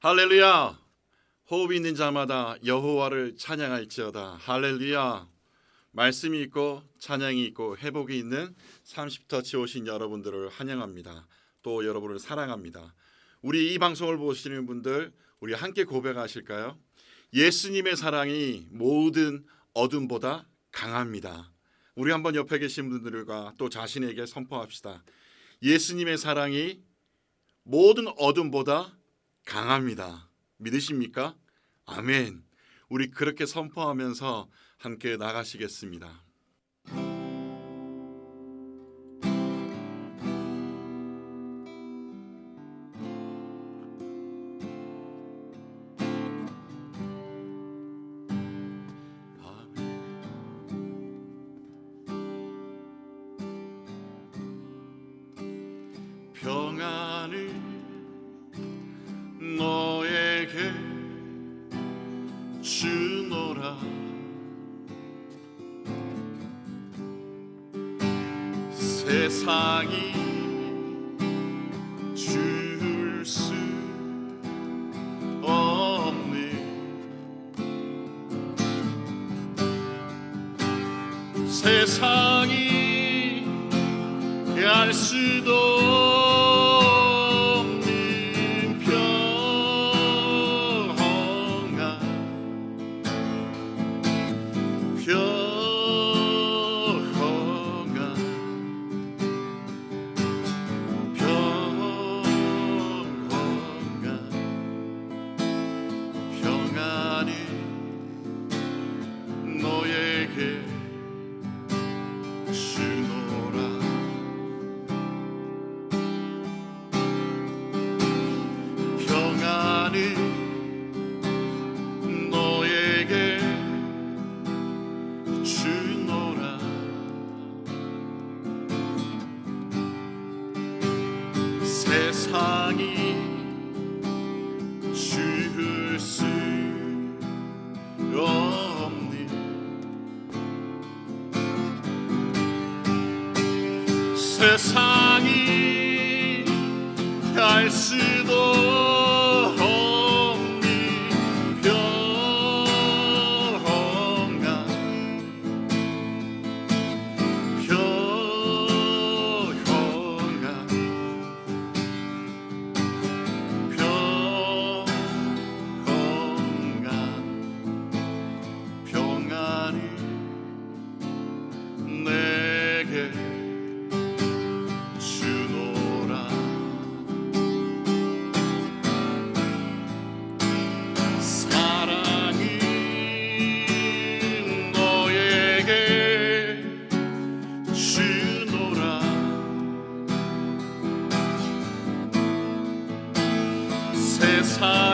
할렐루야. 호흡 있는 자마다 여호와를 찬양할지어다. 할렐루야. 말씀이 있고 찬양이 있고 회복이 있는 30터치 오신 여러분들을 환영합니다. 또 여러분을 사랑합니다. 우리 이 방송을 보시는 분들, 우리 함께 고백하실까요? 예수님의 사랑이 모든 어둠보다 강합니다. 우리 한번 옆에 계신 분들과 또 자신에게 선포합시다. 예수님의 사랑이 모든 어둠보다 강합니다. 믿으십니까? 아멘. 우리 그렇게 선포하면서 함께 나가시겠습니다. 평안을 너에게 주노라. 세상이 줄 수 없는, 세상이 알 수도 세상이 줄 수 없는, 세상이 알 수도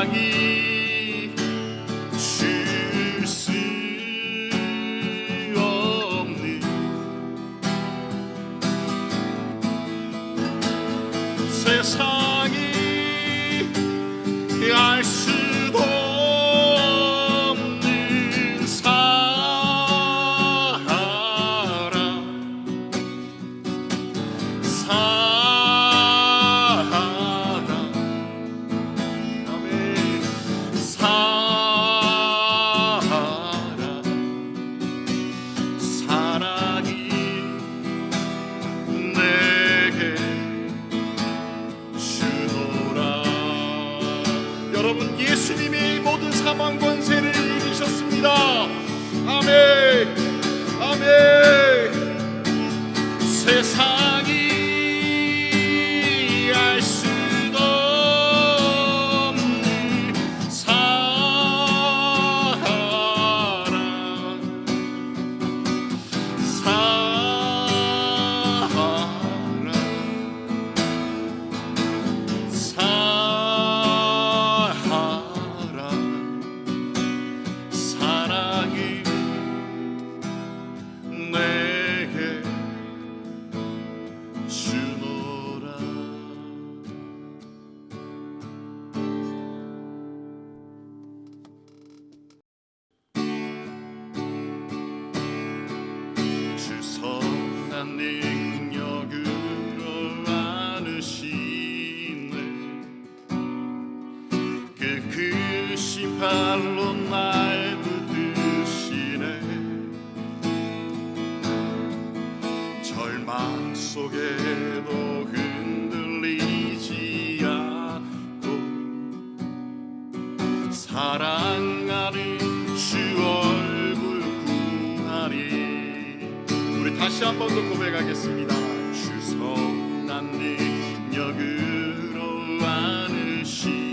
세상이 줄 수 없는, 세상이 알 수도 없는 사랑, 여러분, 예수님이 모든 사망 권세를 이기셨습니다. 아멘, 아멘. 세상이 알 수도 없는 사랑, 사랑이 내게 주노라. 주 선한 능력으로 안으시네. 그 팔로 날 붙드시네. 절망 속에도 흔들리지 않고 사랑하는 주 얼굴 구하리. 우리 다시 한 번 더 고백하겠습니다. 주 선한 능력으로 안으시네.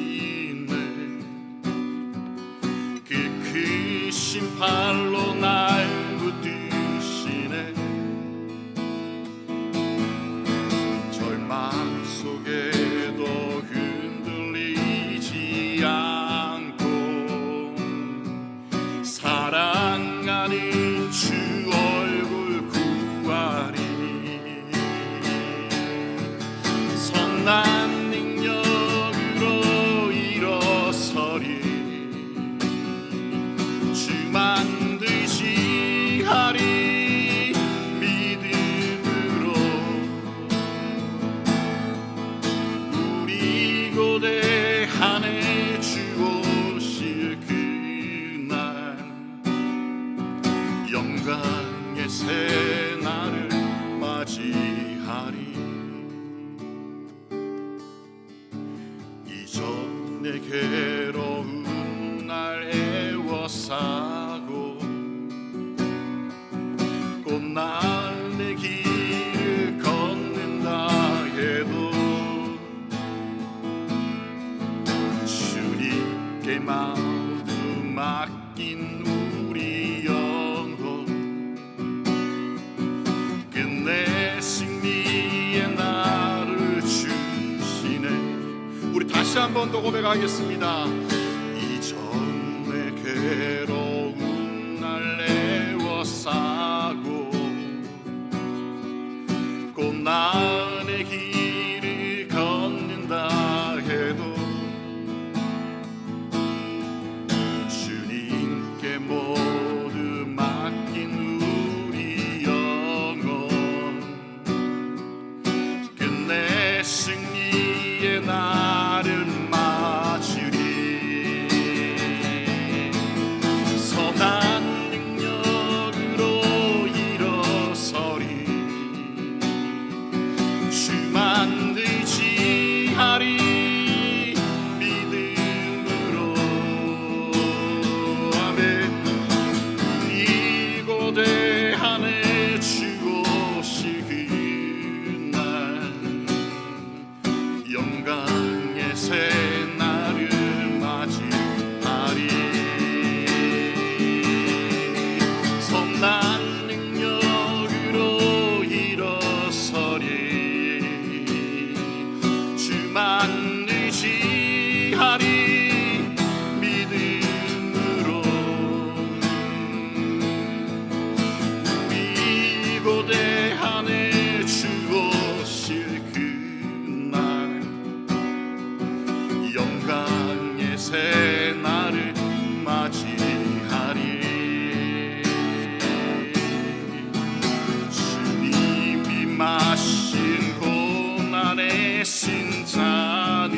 그 크신 팔로 날 붙드시네. 절망 속에도 흔들리지 않고 사랑하는 주 얼굴 구하리. 선한 능력으로 일어서리. 주만 의지하리. 믿음으로 우리 고대하네. 주 오실 그날 영광의 새날을 맞이하리. 이전 내 괴로운 날 애워싸고 꽃나는 길을 걷는다 해도 주님께 마음 맡긴 우리 영혼 끝내 승리의 날을 주시네. 우리 다시 한 번 더 고백하겠습니다. 이전의 괴로운 날 애워싸고 꽃나는 길을 걷는다 해도 주님께 모두 맡긴 우리 영혼 끝내 승리의 날을 맞으리. 선한 능력으로 일어서리. 주만 의지하리. 믿음으로 아멘. 이 고대하네. 주 오실 그날 영광의 새날을 맞이하리. 선한 능력으로 일어서리. 주만 의지하리. 믿음으로 우리 고대하네. 주 오실 그날 영광의 새날을 맞이하리. 주님이 마신 고난의 신잔이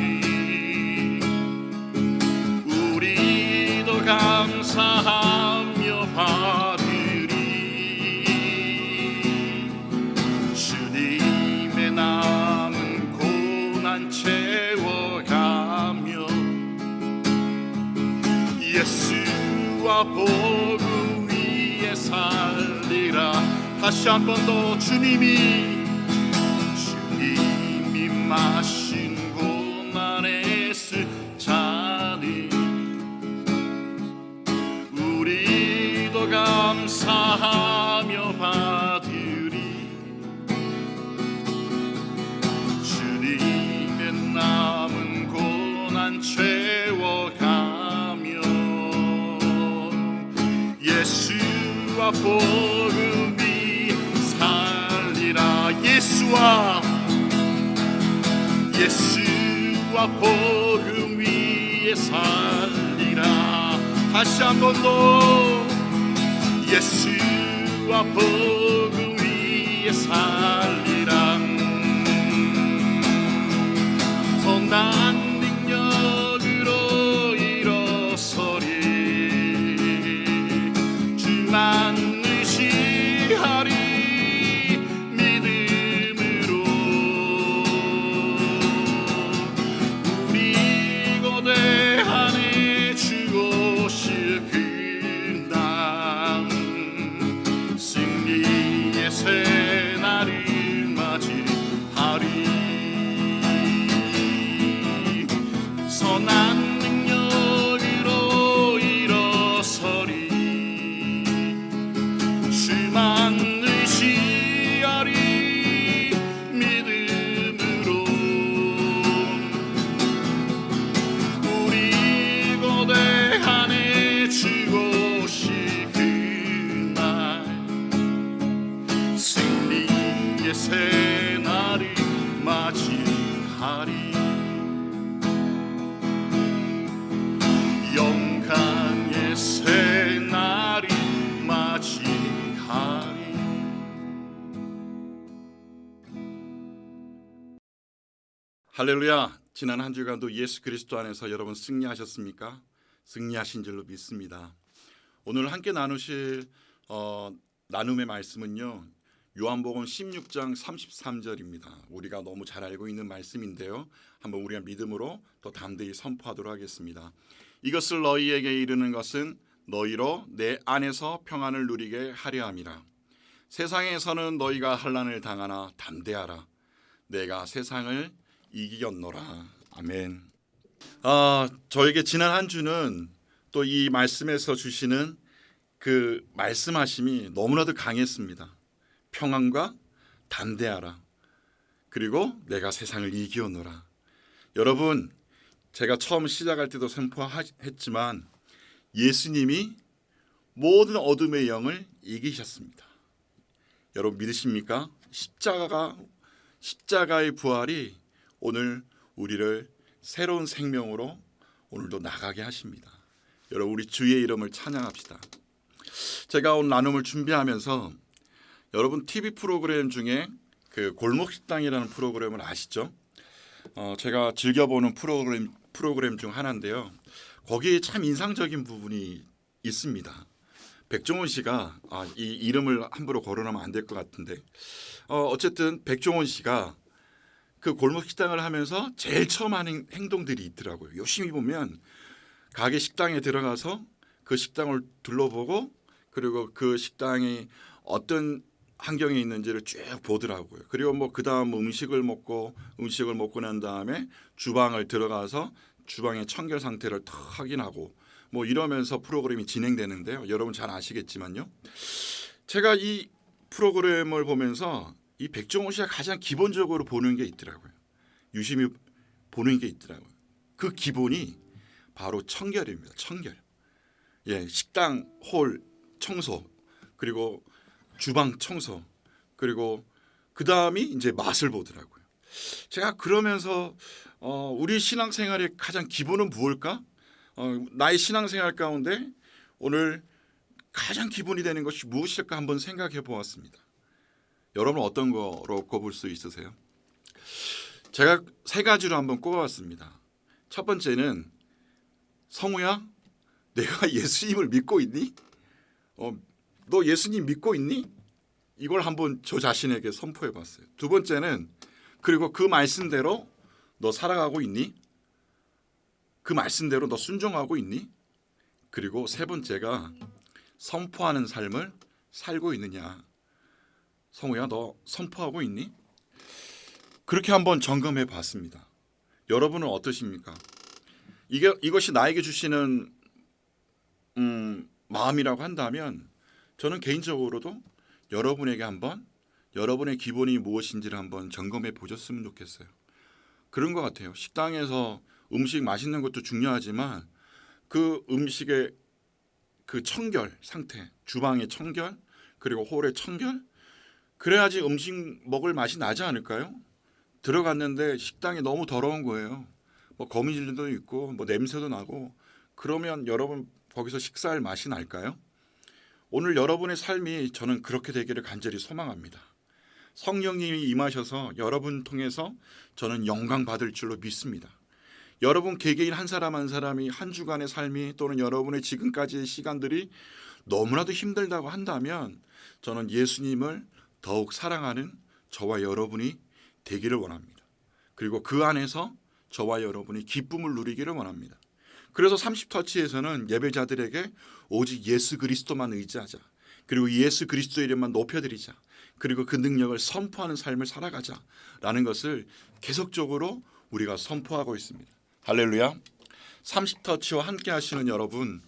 우리도 감사하며 받으리. 주님의 남은 고난 채워가며 예수와 복음 위에 살리라. 다시 한 번 더 주님이 마신 고난의 잔이 우리도 감사하며 받으리. 주님의 남은 고난 채워가며 예수와 복음이 살리라. 예수와 복음 위에 살리라. 다시 한 번 더 예수와 복음 위에 살리라. 선한 능력으로 일어서리. 새 날이 맞이하리. 영광의 새 날이 맞이하리. 할렐루야. 지난 한 주간도 예수 그리스도 안에서 여러분 승리하셨습니까? 승리하신 줄로 믿습니다. 오늘 함께 나누실 나눔의 말씀은요, 요한복음 16장 33절입니다. 우리가 너무 잘 알고 있는 말씀인데요, 한번 우리가 믿음으로 또 담대히 선포하도록 하겠습니다. 이것을 너희에게 이르는 것은 너희로 내 안에서 평안을 누리게 하려 함이라. 세상에서는 너희가 환난을 당하나 담대하라. 내가 세상을 이기었노라. 아멘. 저에게 지난 한 주는 또 이 말씀에서 주시는 그 말씀하심이 너무나도 강했습니다. 평안과 담대하라. 그리고 내가 세상을 이기었노라. 여러분, 제가 처음 시작할 때도 선포했지만 예수님이 모든 어둠의 영을 이기셨습니다. 여러분 믿으십니까? 십자가의 부활이 오늘 우리를 새로운 생명으로 오늘도 나가게 하십니다. 여러분, 우리 주의 이름을 찬양합시다. 제가 오늘 나눔을 준비하면서 여러분 TV 프로그램 중에 그 골목식당이라는 프로그램을 아시죠? 제가 즐겨보는 프로그램 중 하나인데요. 거기에 참 인상적인 부분이 있습니다. 백종원 씨가 이 이름을 함부로 거론하면 안 될 것 같은데 어쨌든 백종원 씨가 그 골목식당을 하면서 제일 처음 하는 행동들이 있더라고요. 열심히 보면 가게 식당에 들어가서 그 식당을 둘러보고 그리고 그 식당이 어떤 환경에 있는지를 쭉 보더라고요. 그리고 뭐 그다음 음식을 먹고 난 다음에 주방을 들어가서 주방의 청결 상태를 다 확인하고 뭐 이러면서 프로그램이 진행되는데요. 여러분 잘 아시겠지만요. 제가 이 프로그램을 보면서 이 백종원 씨가 가장 기본적으로 보는 게 있더라고요. 유심히 보는 게 있더라고요. 그 기본이 바로 청결입니다. 청결. 예, 식당 홀 청소, 그리고 주방 청소, 그리고 그 다음이 이제 맛을 보더라고요. 제가 그러면서 우리 신앙생활의 가장 기본은 무엇일까? 나의 신앙생활 가운데 오늘 가장 기본이 되는 것이 무엇일까 한번 생각해 보았습니다. 여러분 어떤 거로 꼽을 수 있으세요? 제가 세 가지로 한번 꼽아봤습니다. 첫 번째는 성우야, 내가 예수님을 믿고 있니? 너 예수님 믿고 있니? 이걸 한번 저 자신에게 선포해봤어요. 두 번째는 그리고 그 말씀대로 너 살아가고 있니? 그 말씀대로 너 순종하고 있니? 그리고 세 번째가 선포하는 삶을 살고 있느냐? 성우야, 너 선포하고 있니? 그렇게 한번 점검해 봤습니다. 여러분은 어떠십니까? 이것이 나에게 주시는 마음이라고 한다면 저는 개인적으로도 여러분에게 한번 여러분의 기본이 무엇인지를 한번 점검해 보셨으면 좋겠어요. 그런 것 같아요. 식당에서 음식 맛있는 것도 중요하지만 그 음식의 그 청결 상태, 주방의 청결, 그리고 홀의 청결, 그래야지 음식 먹을 맛이 나지 않을까요? 들어갔는데 식당이 너무 더러운 거예요. 뭐 거미줄도 있고 뭐 냄새도 나고 그러면 여러분 거기서 식사할 맛이 날까요? 오늘 여러분의 삶이 저는 그렇게 되기를 간절히 소망합니다. 성령님이 임하셔서 여러분 통해서 저는 영광 받을 줄로 믿습니다. 여러분 개개인 한 사람 한 사람이 한 주간의 삶이 또는 여러분의 지금까지의 시간들이 너무나도 힘들다고 한다면 저는 예수님을 더욱 사랑하는 저와 여러분이 되기를 원합니다. 그리고 그 안에서 저와 여러분이 기쁨을 누리기를 원합니다. 그래서 30터치에서는 예배자들에게 오직 예수 그리스도만 의지하자. 그리고 예수 그리스도의 이름만 높여드리자. 그리고 그 능력을 선포하는 삶을 살아가자라는 것을 계속적으로 우리가 선포하고 있습니다. 할렐루야. 30터치와 함께 하시는 여러분,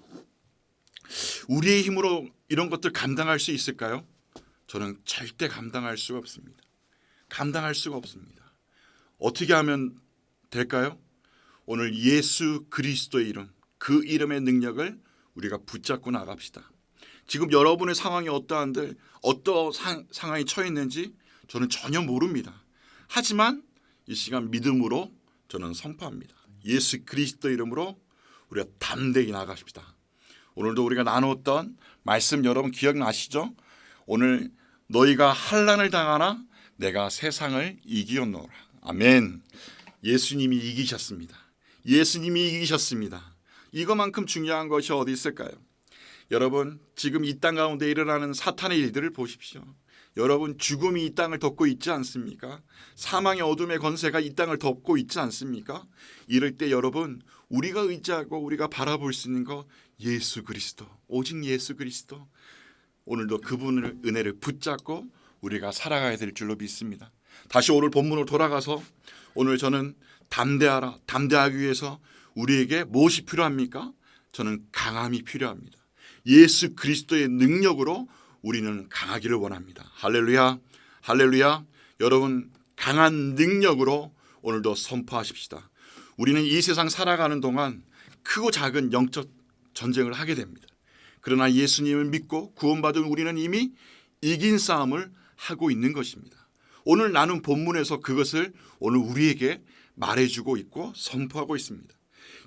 우리의 힘으로 이런 것들 감당할 수 있을까요? 저는 절대 감당할 수가 없습니다. 감당할 수가 없습니다. 어떻게 하면 될까요? 오늘 예수 그리스도의 이름, 그 이름의 능력을 우리가 붙잡고 나갑시다. 지금 여러분의 상황이 어떠한데 어떤 상황이 처해 있는지 저는 전혀 모릅니다. 하지만 이 시간 믿음으로 저는 선포합니다. 예수 그리스도 이름으로 우리가 담대히 나가십시다. 오늘도 우리가 나누었던 말씀 여러분 기억나시죠? 오늘 너희가 환난을 당하나 내가 세상을 이기었노라. 아멘. 예수님이 이기셨습니다. 예수님이 이기셨습니다. 이거만큼 중요한 것이 어디 있을까요? 여러분 지금 이 땅 가운데 일어나는 사탄의 일들을 보십시오. 여러분 죽음이 이 땅을 덮고 있지 않습니까? 사망의 어둠의 권세가 이 땅을 덮고 있지 않습니까? 이럴 때 여러분 우리가 의지하고 우리가 바라볼 수 있는 거 예수 그리스도, 오직 예수 그리스도. 오늘도 그분의 은혜를 붙잡고 우리가 살아가야 될 줄로 믿습니다. 다시 오늘 본문으로 돌아가서 오늘 저는 담대하라, 담대하기 위해서 우리에게 무엇이 필요합니까? 저는 강함이 필요합니다. 예수 그리스도의 능력으로 우리는 강하기를 원합니다. 할렐루야, 할렐루야. 여러분 강한 능력으로 오늘도 선포하십시다. 우리는 이 세상 살아가는 동안 크고 작은 영적 전쟁을 하게 됩니다. 그러나 예수님을 믿고 구원받은 우리는 이미 이긴 싸움을 하고 있는 것입니다. 오늘 나눈 본문에서 그것을 오늘 우리에게 말해주고 있고 선포하고 있습니다.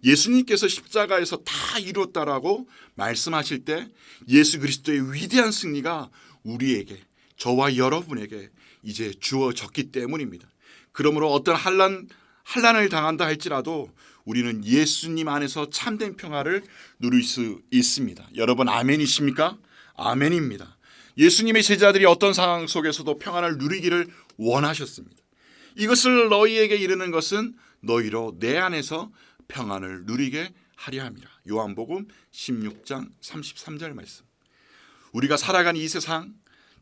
예수님께서 십자가에서 다 이루었다라고 말씀하실 때 예수 그리스도의 위대한 승리가 우리에게, 저와 여러분에게 이제 주어졌기 때문입니다. 그러므로 어떤 환난을 당한다 할지라도 우리는 예수님 안에서 참된 평화를 누릴 수 있습니다. 여러분 아멘이십니까? 아멘입니다. 예수님의 제자들이 어떤 상황 속에서도 평안을 누리기를 원하셨습니다. 이것을 너희에게 이르는 것은 너희로 내 안에서 평안을 누리게 하려 함이라. 요한복음 16장 33절 말씀. 우리가 살아가는 이 세상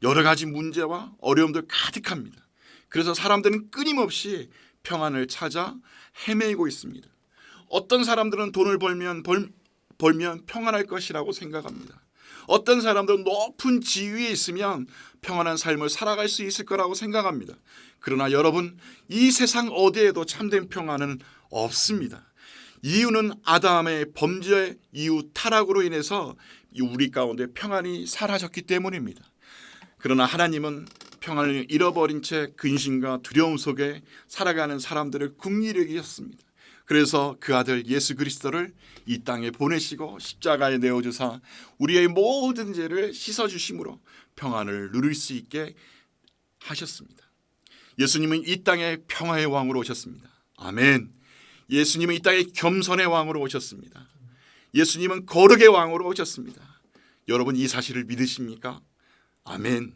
여러 가지 문제와 어려움들 가득합니다. 그래서 사람들은 끊임없이 평안을 찾아 헤매고 있습니다. 어떤 사람들은 돈을 벌면 평안할 것이라고 생각합니다. 어떤 사람들은 높은 지위에 있으면 평안한 삶을 살아갈 수 있을 거라고 생각합니다. 그러나 여러분 이 세상 어디에도 참된 평안은 없습니다. 이유는 아담의 범죄 이후 타락으로 인해서 우리 가운데 평안이 사라졌기 때문입니다. 그러나 하나님은 평안을 잃어버린 채 근심과 두려움 속에 살아가는 사람들을 긍휼히 여기셨습니다. 그래서 그 아들 예수 그리스도를 이 땅에 보내시고 십자가에 내어주사 우리의 모든 죄를 씻어주심으로 평안을 누릴 수 있게 하셨습니다. 예수님은 이 땅에 평화의 왕으로 오셨습니다. 아멘. 예수님은 이 땅에 겸손의 왕으로 오셨습니다. 예수님은 거룩의 왕으로 오셨습니다. 여러분 이 사실을 믿으십니까? 아멘.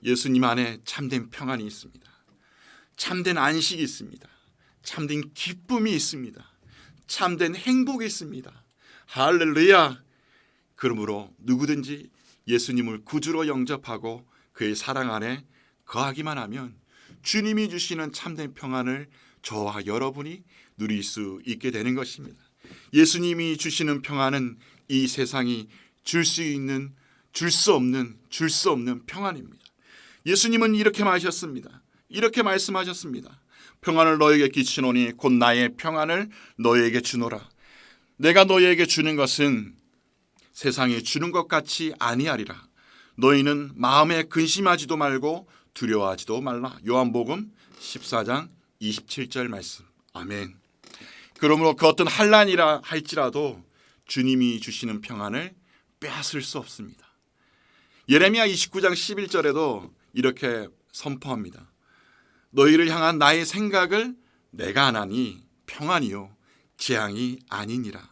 예수님 안에 참된 평안이 있습니다. 참된 안식이 있습니다. 참된 기쁨이 있습니다. 참된 행복이 있습니다. 할렐루야. 그러므로 누구든지 예수님을 구주로 영접하고 그의 사랑 안에 거하기만 하면 주님이 주시는 참된 평안을 저와 여러분이 누릴 수 있게 되는 것입니다. 예수님이 주시는 평안은 이 세상이 줄 수 없는 평안입니다. 예수님은 이렇게 말하셨습니다. 이렇게 말씀하셨습니다. 평안을 너에게 끼치노니 곧 나의 평안을 너에게 주노라. 내가 너에게 주는 것은 세상이 주는 것 같이 아니하리라. 너희는 마음에 근심하지도 말고 두려워하지도 말라. 요한복음 14장 27절 말씀. 아멘. 그러므로 그 어떤 환난이라 할지라도 주님이 주시는 평안을 빼앗을 수 없습니다. 예레미야 29장 11절에도 이렇게 선포합니다. 너희를 향한 나의 생각을 내가 아나니 평안이요 재앙이 아니니라.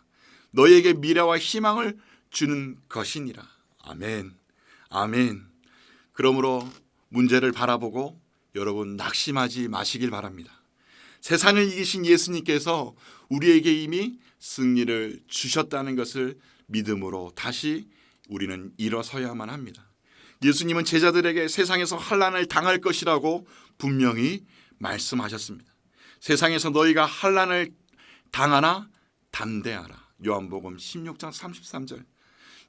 너희에게 미래와 희망을 주는 것이니라. 아멘. 아멘. 그러므로 문제를 바라보고 여러분 낙심하지 마시길 바랍니다. 세상을 이기신 예수님께서 우리에게 이미 승리를 주셨다는 것을 믿음으로 다시 우리는 일어서야만 합니다. 예수님은 제자들에게 세상에서 환난을 당할 것이라고 분명히 말씀하셨습니다. 세상에서 너희가 환난을 당하나 담대하라. 요한복음 16장 33절.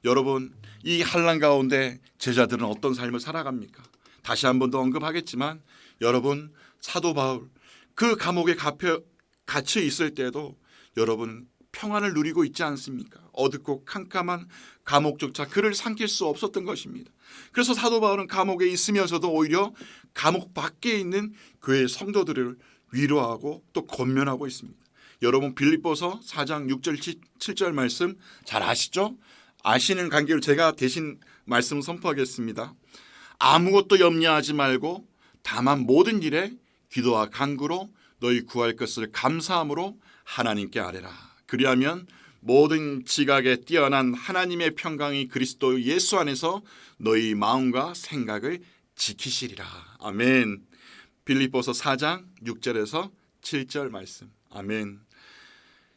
여러분 이 환난 가운데 제자들은 어떤 삶을 살아갑니까? 다시 한 번 더 언급하겠지만 여러분 사도 바울 그 감옥에 갇혀 있을 때도 여러분 평안을 누리고 있지 않습니까? 어둡고 캄캄한 감옥조차 그를 삼킬 수 없었던 것입니다. 그래서 사도 바울은 감옥에 있으면서도 오히려 감옥 밖에 있는 교회 성도들을 위로하고 또 권면하고 있습니다. 여러분 빌립보서 4장 6절 7절 말씀 잘 아시죠? 아시는 관계로 제가 대신 말씀 선포하겠습니다. 아무것도 염려하지 말고 다만 모든 일에 기도와 간구로 너희 구할 것을 감사함으로 하나님께 아뢰라. 그리하면 모든 지각에 뛰어난 하나님의 평강이 그리스도 예수 안에서 너희 마음과 생각을 지키시리라. 아멘. 빌립보서 4장 6절에서 7절 말씀. 아멘.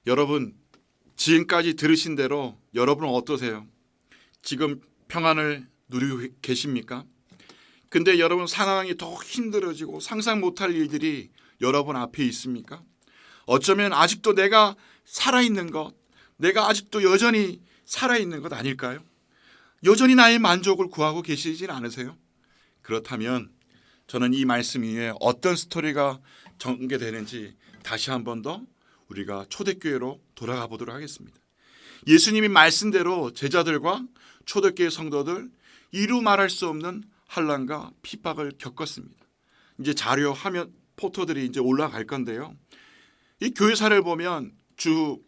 여러분 지금까지 들으신 대로 여러분은 어떠세요? 지금 평안을 누리고 계십니까? 근데 여러분 상황이 더 힘들어지고 상상 못할 일들이 여러분 앞에 있습니까? 어쩌면 아직도 내가 살아있는 것, 내가 아직도 여전히 살아있는 것 아닐까요? 여전히 나의 만족을 구하고 계시진 않으세요? 그렇다면 저는 이 말씀 위에 어떤 스토리가 전개되는지 다시 한 번 더 우리가 초대교회로 돌아가 보도록 하겠습니다. 예수님이 말씀대로 제자들과 초대교회 성도들 이루 말할 수 없는 환난과 핍박을 겪었습니다. 이제 자료 화면 포토들이 이제 올라갈 건데요. 이 교회사를 보면 주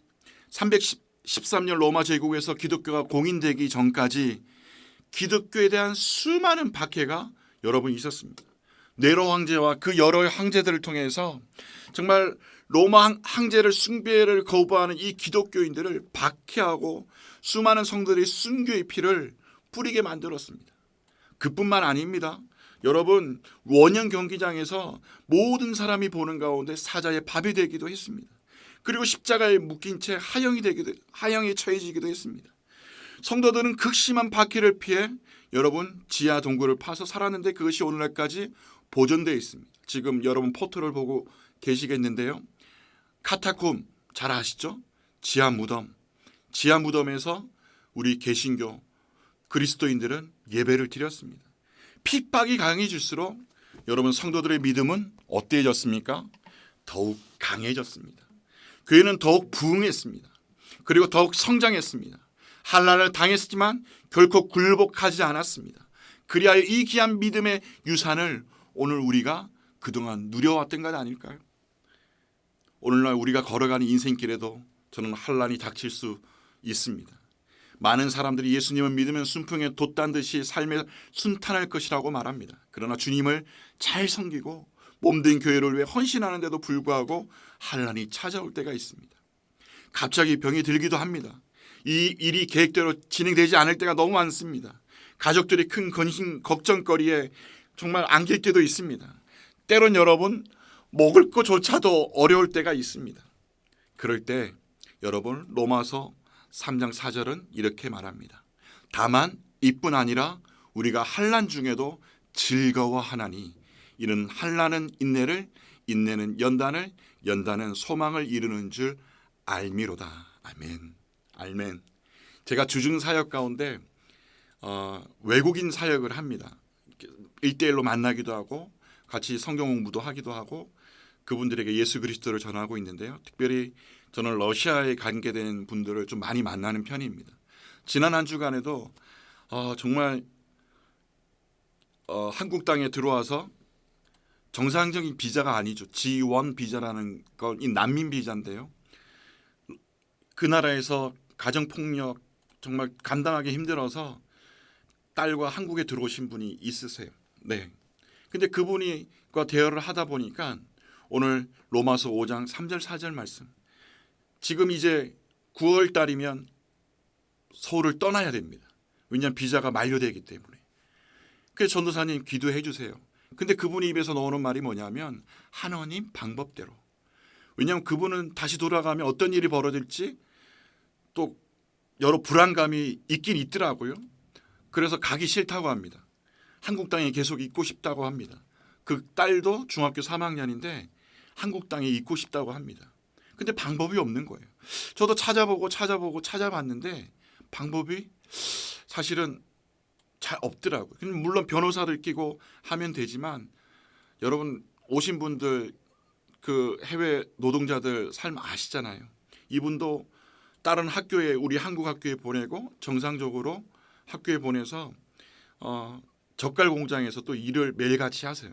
313년 로마 제국에서 기독교가 공인되기 전까지 기독교에 대한 수많은 박해가 여러분 있었습니다. 네로 황제와 그 여러 황제들을 통해서 정말 로마 황제를 숭배를 거부하는 이 기독교인들을 박해하고 수많은 성들이 순교의 피를 뿌리게 만들었습니다. 그뿐만 아닙니다. 여러분 원형 경기장에서 모든 사람이 보는 가운데 사자의 밥이 되기도 했습니다. 그리고 십자가에 묶인 채 하형에 처해지기도 했습니다. 성도들은 극심한 박해를 피해 여러분 지하 동굴을 파서 살았는데 그것이 오늘날까지 보존되어 있습니다. 지금 여러분 포토를 보고 계시겠는데요. 카타콤 잘 아시죠? 지하 무덤에서 우리 개신교 그리스도인들은 예배를 드렸습니다. 핍박이 강해질수록 여러분 성도들의 믿음은 어때졌습니까? 더욱 강해졌습니다. 교회는 더욱 부흥했습니다. 그리고 더욱 성장했습니다. 환난을 당했지만 결코 굴복하지 않았습니다. 그리하여 이 귀한 믿음의 유산을 오늘 우리가 그동안 누려왔던 것 아닐까요? 오늘날 우리가 걸어가는 인생길에도 저는 환난이 닥칠 수 있습니다. 많은 사람들이 예수님을 믿으면 순풍에 돛단 듯이 삶에 순탄할 것이라고 말합니다. 그러나 주님을 잘 섬기고 몸된 교회를 위해 헌신하는데도 불구하고 환난이 찾아올 때가 있습니다. 갑자기 병이 들기도 합니다. 이 일이 계획대로 진행되지 않을 때가 너무 많습니다. 가족들이 큰 걱정거리에 정말 안길 때도 있습니다. 때론 여러분 먹을 것조차도 어려울 때가 있습니다. 그럴 때 여러분 로마서 3장 4절은 이렇게 말합니다. 다만 이뿐 아니라 우리가 환난 중에도 즐거워하나니 이는 환난은 인내를, 인내는 연단을, 연단은 소망을 이루는 줄 알미로다. 아멘. 아멘. 제가 주중 사역 가운데 외국인 사역을 합니다. 1대1로 만나기도 하고 같이 성경 공부도 하기도 하고 그분들에게 예수 그리스도를 전하고 있는데요. 특별히 저는 러시아에 관계된 분들을 좀 많이 만나는 편입니다. 지난 한 주간에도 정말 한국 땅에 들어와서 정상적인 비자가 아니죠. G1 비자라는 건 이 난민 비자인데요. 그 나라에서 가정폭력 정말 감당하기 힘들어서 딸과 한국에 들어오신 분이 있으세요. 네. 근데 그분과 대화를 하다 보니까 오늘 로마서 5장 3절 4절 말씀. 지금 이제 9월 달이면 서울을 떠나야 됩니다. 왜냐하면 비자가 만료되기 때문에. 그래서 전도사님 기도해 주세요. 근데 그분이 입에서 나오는 말이 뭐냐면 하나님 방법대로. 왜냐하면 그분은 다시 돌아가면 어떤 일이 벌어질지 또 여러 불안감이 있긴 있더라고요. 그래서 가기 싫다고 합니다. 한국 땅에 계속 있고 싶다고 합니다. 그 딸도 중학교 3학년인데 한국 땅에 있고 싶다고 합니다. 근데 방법이 없는 거예요. 저도 찾아봤는데 방법이 사실은 잘 없더라고요. 물론 변호사를 끼고 하면 되지만 여러분 오신 분들 그 해외 노동자들 삶 아시잖아요. 이분도 다른 학교에 우리 한국 학교에 보내고 정상적으로 학교에 보내서 젓갈 공장에서 또 일을 매일같이 하세요.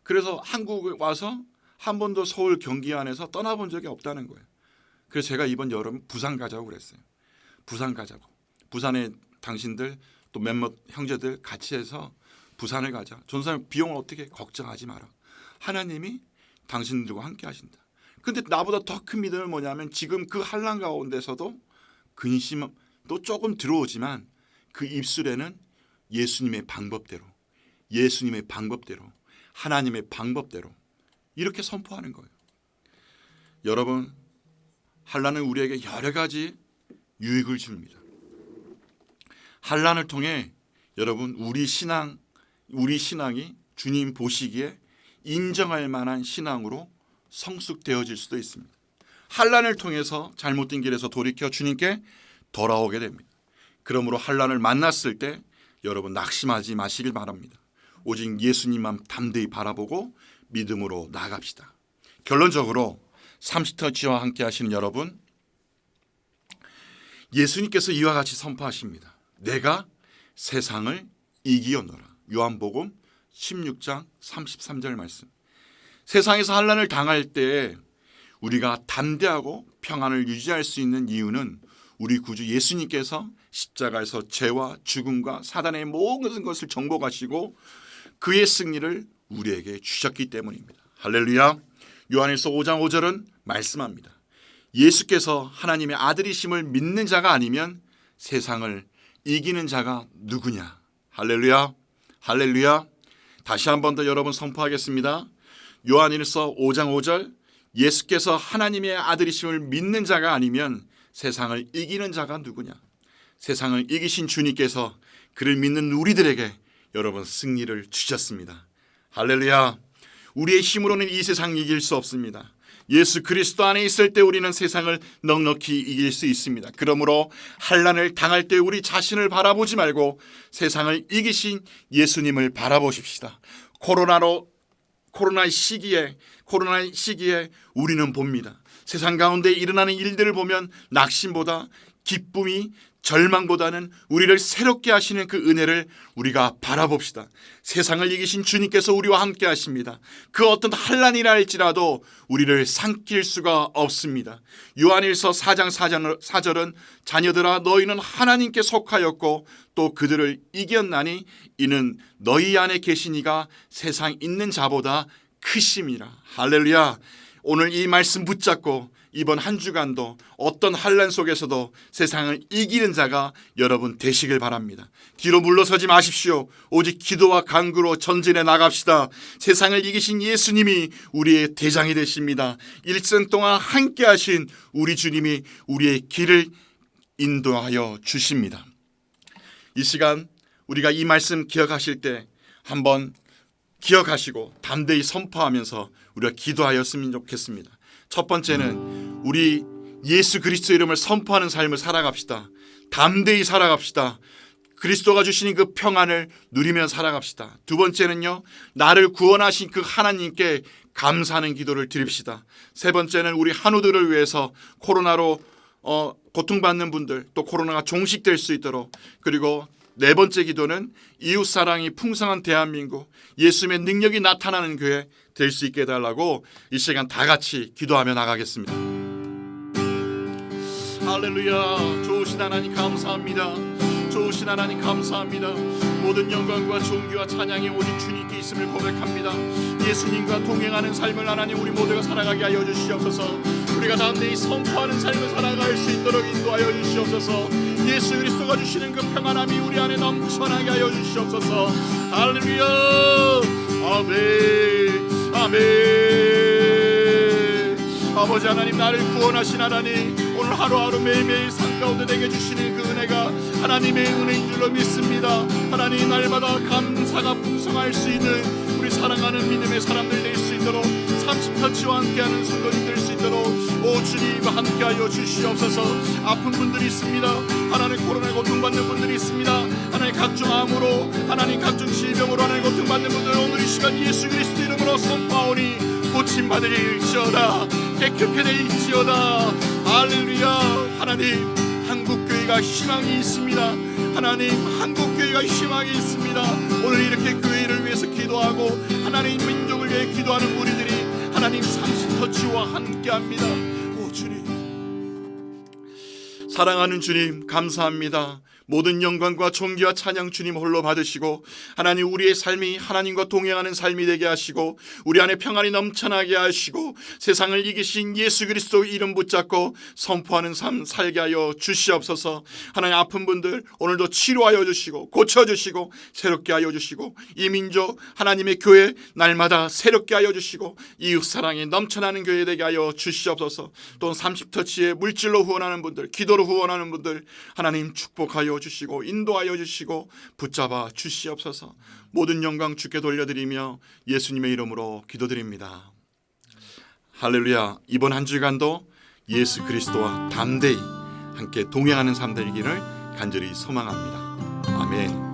그래서 한국에 와서 한 번도 서울 경기 안에서 떠나본 적이 없다는 거예요. 그래서 제가 이번 여름 부산 가자고 그랬어요. 부산 가자고. 부산에 당신들 또 몇몇 형제들 같이 해서 부산을 가자. 전사님 비용을 어떻게 걱정하지 마라. 하나님이 당신들과 함께 하신다. 근데 나보다 더 큰 믿음은 뭐냐면 지금 그 환난 가운데서도 근심도 조금 들어오지만 그 입술에는 예수님의 방법대로 하나님의 방법대로 이렇게 선포하는 거예요. 여러분, 환난은 우리에게 여러 가지 유익을 줍니다. 환난을 통해 여러분 우리 신앙이 주님 보시기에 인정할 만한 신앙으로 성숙되어질 수도 있습니다. 환난을 통해서 잘못된 길에서 돌이켜 주님께 돌아오게 됩니다. 그러므로 환난을 만났을 때 여러분 낙심하지 마시길 바랍니다. 오직 예수님만 담대히 바라보고 믿음으로 나아갑시다. 결론적으로 30터치와 함께 하시는 여러분, 예수님께서 이와 같이 선포하십니다. 내가 세상을 이기었노라. 요한복음 16장 33절 말씀. 세상에서 환난을 당할 때 우리가 담대하고 평안을 유지할 수 있는 이유는 우리 구주 예수님께서 십자가에서 죄와 죽음과 사단의 모든 것을 정복하시고 그의 승리를 우리에게 주셨기 때문입니다. 할렐루야. 요한일서 5장 5절은 말씀합니다. 예수께서 하나님의 아들이심을 믿는 자가 아니면 세상을 이기는 자가 누구냐. 할렐루야. 할렐루야. 다시 한 번 더 여러분 선포하겠습니다. 요한일서 5장 5절, 예수께서 하나님의 아들이심을 믿는 자가 아니면 세상을 이기는 자가 누구냐. 세상을 이기신 주님께서 그를 믿는 우리들에게 여러분 승리를 주셨습니다. 할렐루야. 우리의 힘으로는 이 세상 이길 수 없습니다. 예수 그리스도 안에 있을 때 우리는 세상을 넉넉히 이길 수 있습니다. 그러므로 환난을 당할 때 우리 자신을 바라보지 말고 세상을 이기신 예수님을 바라보십시다. 코로나 시기에 우리는 봅니다. 세상 가운데 일어나는 일들을 보면 낙심보다 기쁨이 절망보다는 우리를 새롭게 하시는 그 은혜를 우리가 바라봅시다. 세상을 이기신 주님께서 우리와 함께 하십니다. 그 어떤 환난이라 할지라도 우리를 삼킬 수가 없습니다. 요한일서 4장 4절은 자녀들아 너희는 하나님께 속하였고 또 그들을 이겼나니 이는 너희 안에 계신 이가 세상 있는 자보다 크심이라. 할렐루야. 오늘 이 말씀 붙잡고 이번 한 주간도 어떤 환난 속에서도 세상을 이기는 자가 여러분 되시길 바랍니다. 뒤로 물러서지 마십시오. 오직 기도와 간구로 전진해 나갑시다. 세상을 이기신 예수님이 우리의 대장이 되십니다. 일생 동안 함께 하신 우리 주님이 우리의 길을 인도하여 주십니다. 이 시간 우리가 이 말씀 기억하실 때 한번 기억하시고 담대히 선포하면서 우리가 기도하였으면 좋겠습니다. 첫 번째는 우리 예수 그리스도 이름을 선포하는 삶을 살아갑시다. 담대히 살아갑시다. 그리스도가 주시는 그 평안을 누리며 살아갑시다. 두 번째는요, 나를 구원하신 그 하나님께 감사하는 기도를 드립시다. 세 번째는 우리 한우들을 위해서 코로나로 고통받는 분들, 또 코로나가 종식될 수 있도록, 그리고 네 번째 기도는 이웃사랑이 풍성한 대한민국, 예수님의 능력이 나타나는 교회 될 수 있게 해달라고 이 시간 다 같이 기도하며 나가겠습니다. 할렐루야. 좋으신 하나님 감사합니다. 좋으신 하나님 감사합니다. 모든 영광과 존귀와 찬양이 오직 주님께 있음을 고백합니다. 예수님과 동행하는 삶을 하나님 우리 모두가 살아가게 하여 주시옵소서. 우리가 담대히 선포하는 삶을 살아갈 수 있도록 인도하여 주시옵소서. 예수 그리스도가 주시는 그 평안함이 우리 안에 넘쳐나게 하여 주시옵소서. 할렐루야. 아멘. 아멘. 아버지 하나님, 나를 구원하신 하나님, 오늘 하루하루 매일매일 삶 가운데 내게 주시는 그 은혜가 하나님의 은혜인 줄로 믿습니다. 하나님, 날마다 감사가 풍성할 수 있는 우리 사랑하는 믿음의 사람들 될 수 있도록 30터치와 함께하는 성도님 될 수 있도록 오 주님 함께하여 주시옵소서. 아픈 분들이 있습니다. 하나님, 코로나 고통받는 분들이 있습니다. 하나님, 각종 암으로, 하나님 각종 질병으로 하나님 고통받는 분들, 오늘 이 시간 예수 그리스도 이름으로 선포하오니 고침받을지어다. 깨끗해질지어다. 할렐루야. 하나님, 한국교회가 희망이 있습니다. 하나님, 한국교회가 희망이 있습니다. 오늘 이렇게 교회를 위해서 기도하고 하나님 민족을 위해 기도하는 우리들이 하나님 삼십터치와 함께합니다. 오 주님, 사랑하는 주님 감사합니다. 모든 영광과 존귀와 찬양 주님 홀로 받으시고 하나님 우리의 삶이 하나님과 동행하는 삶이 되게 하시고 우리 안에 평안이 넘쳐나게 하시고 세상을 이기신 예수 그리스도 이름 붙잡고 선포하는 삶 살게 하여 주시옵소서. 하나님 아픈 분들 오늘도 치료하여 주시고 고쳐주시고 새롭게 하여 주시고 이 민족 하나님의 교회 날마다 새롭게 하여 주시고 이웃사랑이 넘쳐나는 교회 되게 하여 주시옵소서. 또 30터치의 물질로 후원하는 분들, 기도로 후원하는 분들 하나님 축복하여 주시고 인도하여 주시고 붙잡아 주시옵소서. 모든 영광 주께 돌려드리며 예수님의 이름으로 기도드립니다. 할렐루야. 이번 한 주간도 예수 그리스도와 담대히 함께 동행하는 삶 되기를 간절히 소망합니다. 아멘.